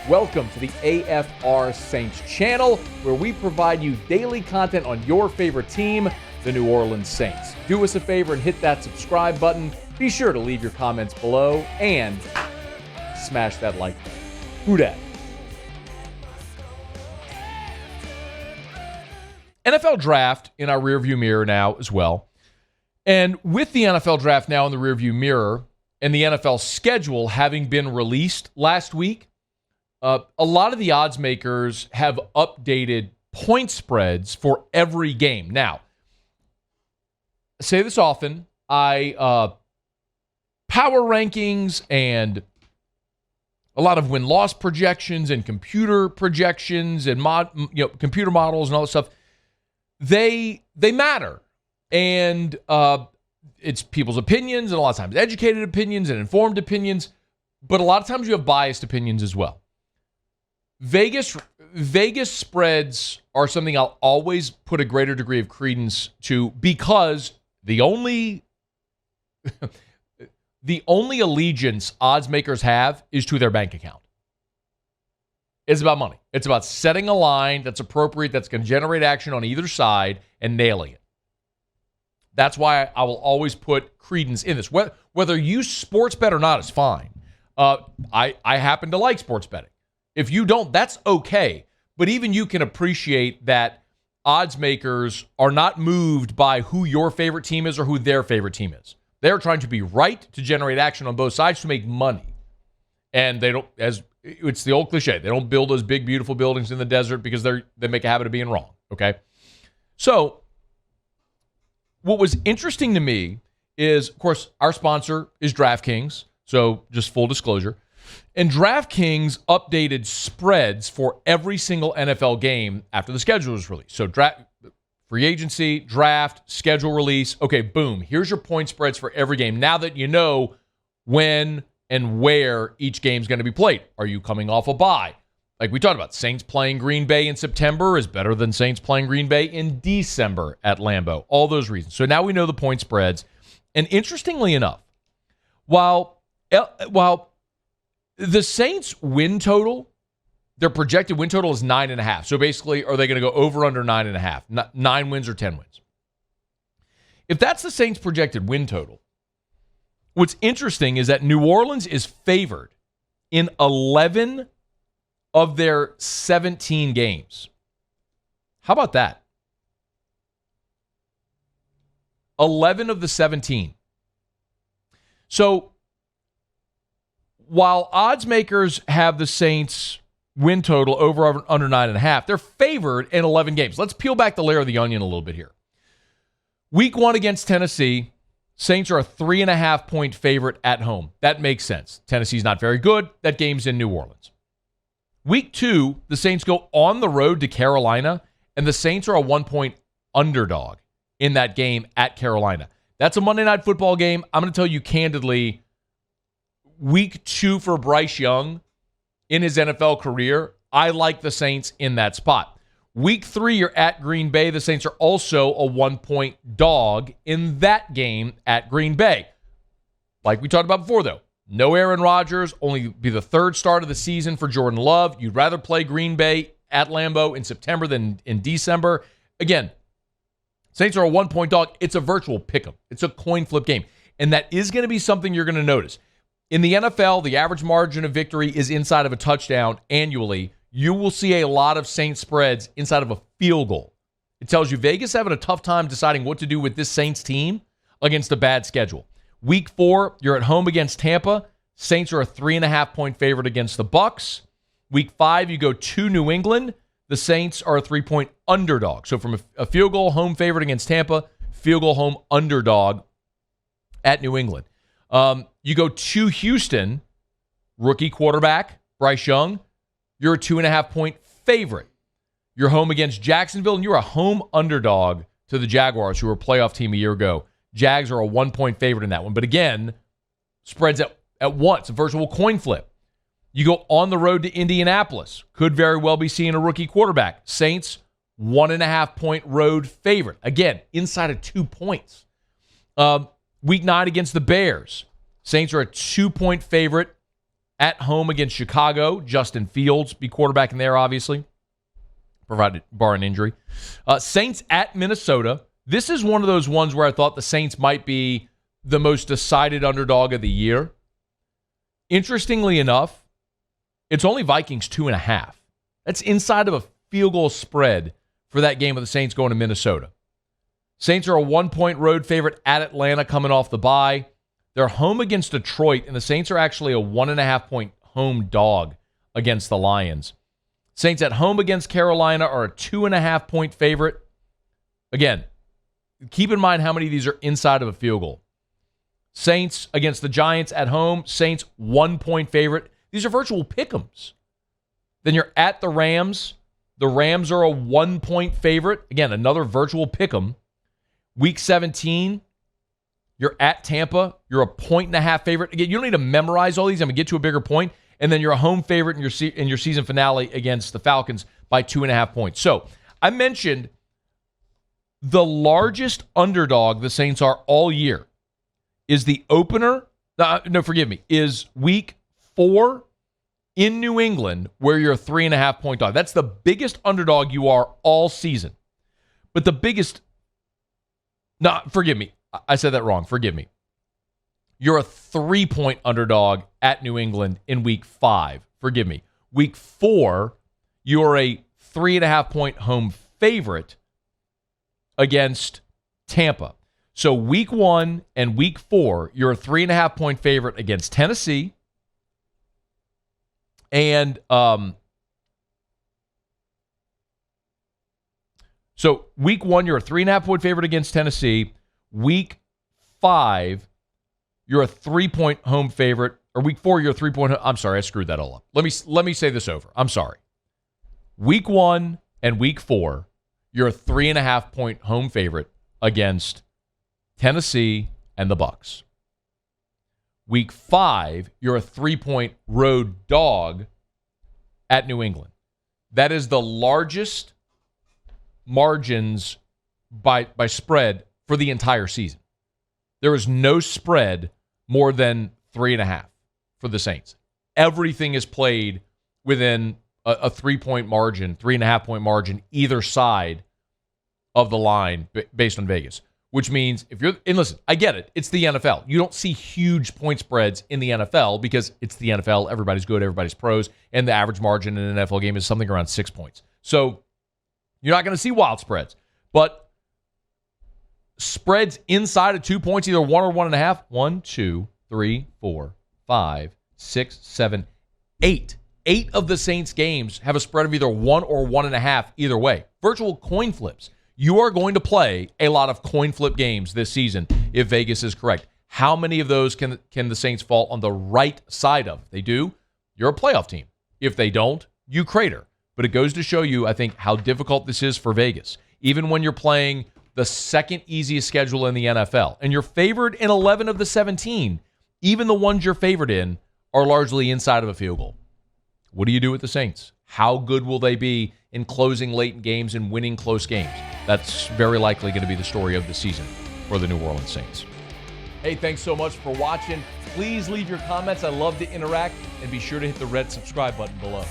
Welcome to the AFR Saints channel, where we provide you daily content on your favorite team, the New Orleans Saints. Do us a favor and hit that subscribe button. Be sure to leave your comments below and smash that like button. Who dat? NFL draft in our rearview mirror now as well. And with the NFL draft now in the rearview mirror and the NFL schedule having been released last week, a lot of the odds makers have updated point spreads for every game. Now, I say this often. Power rankings and a lot of win-loss projections and computer projections and computer models and all this stuff, they matter. And it's people's opinions, and a lot of times educated opinions and informed opinions, but a lot of times you have biased opinions as well. Vegas spreads are something I'll always put a greater degree of credence to, because the only allegiance odds makers have is to their bank account. It's about money. It's about setting a line that's appropriate, that's going to generate action on either side, and nailing it. That's why I will always put credence in this. Whether you sports bet or not is fine. I happen to like sports betting. If you don't, that's okay. But even you can appreciate that odds makers are not moved by who your favorite team is or who their favorite team is. They're trying to be right, to generate action on both sides, to make money. And they don't, as it's the old cliche, they don't build those big, beautiful buildings in the desert because they make a habit of being wrong. Okay? So what was interesting to me is, of course, our sponsor is DraftKings. So just full disclosure. And DraftKings updated spreads for every single NFL game after the schedule was released. So free agency, draft, schedule release. Okay, boom. Here's your point spreads for every game. Now that you know when and where each game is going to be played. Are you coming off a bye? Like we talked about, Saints playing Green Bay in September is better than Saints playing Green Bay in December at Lambeau. All those reasons. So now we know the point spreads. And interestingly enough, while the Saints win total, their projected win total is 9.5. So basically, are they going to go over under 9.5? 9 wins or 10 wins? If that's the Saints' projected win total, what's interesting is that New Orleans is favored in 11 of their 17 games. How about that? 11 of the 17. So while odds makers have the Saints win total over under 9.5, they're favored in 11 games. Let's peel back the layer of the onion a little bit here. Week 1 against Tennessee, Saints are a 3.5 point favorite at home. That makes sense. Tennessee's not very good. That game's in New Orleans. Week 2, the Saints go on the road to Carolina, and the Saints are a 1 point underdog in that game at Carolina. That's a Monday Night Football game. I'm going to tell you candidly, Week 2 for Bryce Young in his NFL career, I like the Saints in that spot. Week 3, you're at Green Bay. The Saints are also a 1 point dog in that game at Green Bay. Like we talked about before, though, no Aaron Rodgers, only be the third start of the season for Jordan Love. You'd rather play Green Bay at Lambeau in September than in December. Again, Saints are a 1 point dog. It's a virtual pick'em. It's a coin flip game. And that is going to be something you're going to notice. In the NFL, the average margin of victory is inside of a touchdown annually. You will see a lot of Saints spreads inside of a field goal. It tells you Vegas having a tough time deciding what to do with this Saints team against a bad schedule. Week 4, you're at home against Tampa. Saints are a 3.5 point favorite against the Bucs. Week 5, you go to New England. The Saints are a 3 point underdog. So from a field goal home favorite against Tampa, field goal home underdog at New England. You go to Houston, rookie quarterback, Bryce Young, you're a 2.5 point favorite. You're home against Jacksonville, and you're a home underdog to the Jaguars, who were a playoff team a year ago. Jags are a 1 point favorite in that one. But again, spreads at once, a virtual coin flip. You go on the road to Indianapolis, could very well be seeing a rookie quarterback. Saints, 1.5 point road favorite. Again, inside of 2 points. Week 9 against the Bears. Saints are a 2 point favorite At home against Chicago, Justin Fields be quarterbacking there, obviously, provided bar an injury. Saints at Minnesota. This is one of those ones where I thought the Saints might be the most decided underdog of the year. Interestingly enough, it's only Vikings 2.5. That's inside of a field goal spread for that game with the Saints going to Minnesota. Saints are a 1-point road favorite at Atlanta coming off the bye. They're home against Detroit, and the Saints are actually a 1.5-point home dog against the Lions. Saints at home against Carolina are a 2.5-point favorite. Again, keep in mind how many of these are inside of a field goal. Saints against the Giants at home. Saints 1-point favorite. These are virtual pick'ems. Then you're at the Rams. The Rams are a 1-point favorite. Again, another virtual pick'em. Week 17, you're at Tampa. You're a 1.5 favorite. Again, you don't need to memorize all these. I'm going to get to a bigger point. And then you're a home favorite in your season finale against the Falcons by 2.5 points. So I mentioned the largest underdog the Saints are all year is the opener. Is week 4 in New England, where you're a 3.5-point dog. That's the biggest underdog you are all season. But the biggest, I said that wrong. Forgive me. You're a 3-point underdog at New England in week 5. Forgive me. Week 4, you're a 3.5-point home favorite against Tampa. So week 1 and week 4, you're a 3.5-point favorite against Tennessee. And so week 1, you're a 3.5-point favorite against Tennessee. Week 5, you're a 3-point home favorite. Or week 4, you're a 3-point. I'm sorry, I screwed that all up. Let me say this over. I'm sorry. Week 1 and week 4, you're a 3.5-point home favorite against Tennessee and the Bucs. Week 5, you're a 3-point road dog at New England. That is the largest margins by spread for the entire season. There is no spread more than 3.5 for the Saints. Everything is played within a 3-point margin, 3.5-point margin, either side of the line based on Vegas. Which means and listen, I get it. It's the NFL. You don't see huge point spreads in the NFL because it's the NFL. Everybody's good. Everybody's pros. And the average margin in an NFL game is something around 6 points. So you're not going to see wild spreads. But spreads inside of 2 points, either 1 or 1.5. 1, 2, 3, 4, 5, 6, 7, 8. 8 of the Saints games have a spread of either 1 or 1.5 either way. Virtual coin flips. You are going to play a lot of coin flip games this season if Vegas is correct. How many of those can the Saints fall on the right side of? If they do, you're a playoff team. If they don't, you crater. But it goes to show you, I think, how difficult this is for Vegas. Even when you're playing the second easiest schedule in the NFL, and you're favored in 11 of the 17, even the ones you're favored in are largely inside of a field goal. What do you do with the Saints? How good will they be in closing late in games and winning close games? That's very likely going to be the story of the season for the New Orleans Saints. Hey, thanks so much for watching. Please leave your comments. I love to interact, and be sure to hit the red subscribe button below.